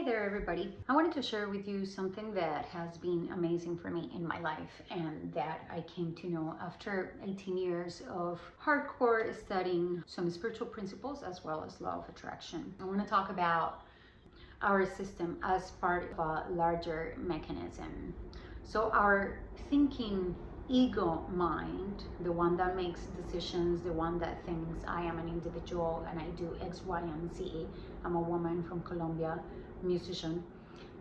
Hey there everybody. I wanted to share with you something that has been amazing for me in my life and that I came to know after 18 years of hardcore studying some spiritual principles as well as law of attraction. I want to talk about our system as part of a larger mechanism. So our thinking ego mind, the one that makes decisions, the one that thinks I am an individual and I do X, Y, and Z. I'm a woman from Colombia, musician.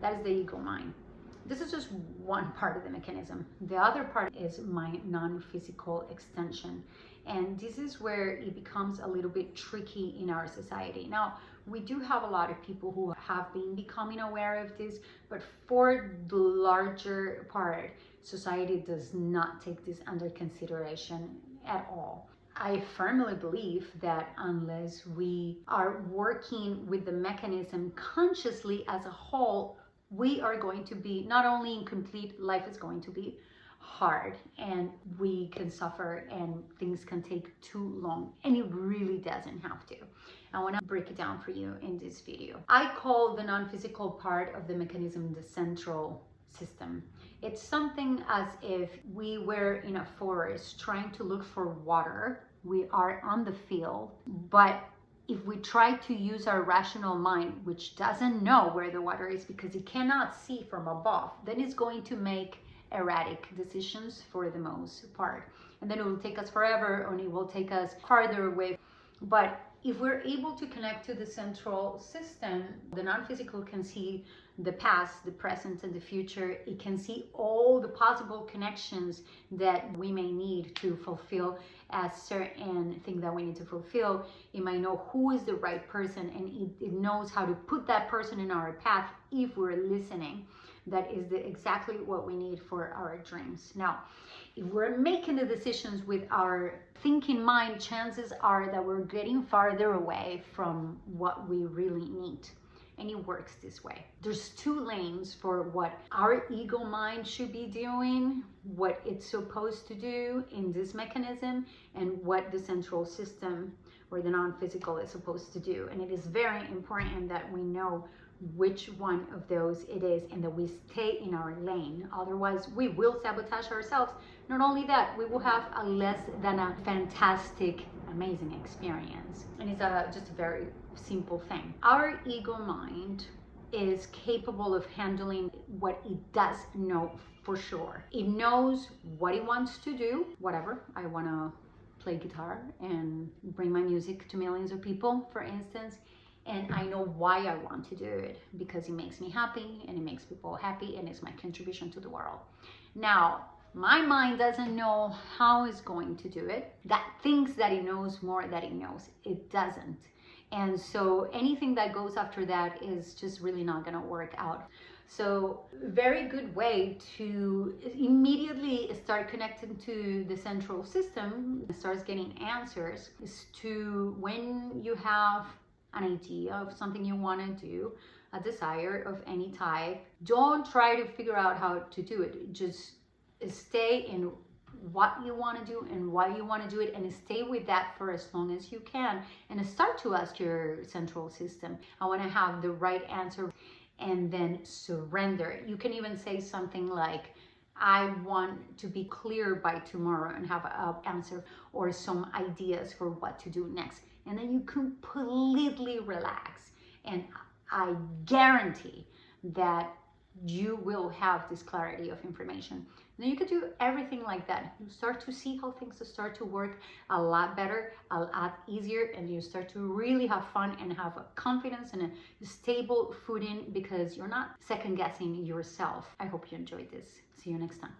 That is the ego mind. This is just one part of the mechanism. The other part is my non-physical extension. And this is where it becomes a little bit tricky in our society. Now, we do have a lot of people who have been becoming aware of this, but for the larger part, society does not take this under consideration at all. I firmly believe that unless we are working with the mechanism consciously as a whole, we are going to be not only incomplete, life is going to be hard and we can suffer and things can take too long, and it really doesn't have to. I want to break it down for you in this video. I call the non-physical part of the mechanism the central system. It's something as if we were in a forest trying to look for water. We are on the field, but if we try to use our rational mind, which doesn't know where the water is because it cannot see from above, then it's going to make erratic decisions for the most part. And then it will take us forever and it will take us farther away. But if we're able to connect to the central system, the non-physical can see the past, the present, and the future. It can see all the possible connections that we may need to fulfill a certain thing that we need to fulfill. It might know who is the right person, and it knows how to put that person in our path if we're listening. That is exactly what we need for our dreams. Now, if we're making the decisions with our thinking mind, chances are that we're getting farther away from what we really need. And it works this way. There's two lanes for what our ego mind should be doing, what it's supposed to do in this mechanism, and what the central system or the non-physical is supposed to do. And it is very important that we know which one of those it is and that we stay in our lane. Otherwise, we will sabotage ourselves. Not only that, we will have a less than a fantastic, amazing experience. And it's just a very simple thing. Our ego mind is capable of handling what it does know for sure. It knows what it wants to do, whatever. I want to play guitar and bring my music to millions of people, for instance. And I know why I want to do it, because it makes me happy and it makes people happy and it's my contribution to the world. Now, my mind doesn't know how it's going to do it. That thinks that it knows more that it knows. It doesn't. And so anything that goes after that is just really not going to work out. So very good way to immediately start connecting to the central system, starts getting answers, is to, when you have an idea of something you want to do, a desire of any type, don't try to figure out how to do it. Just stay in what you want to do and why you want to do it, and stay with that for as long as you can, and start to ask your central system, I want to have the right answer, and then surrender. You can even say something like, I want to be clear by tomorrow and have an answer or some ideas for what to do next. And then you completely relax. And I guarantee that you will have this clarity of information. And then you can do everything like that. You start to see how things start to work a lot better, a lot easier, and you start to really have fun and have a confidence and a stable footing because you're not second guessing yourself. I hope you enjoyed this. See you next time.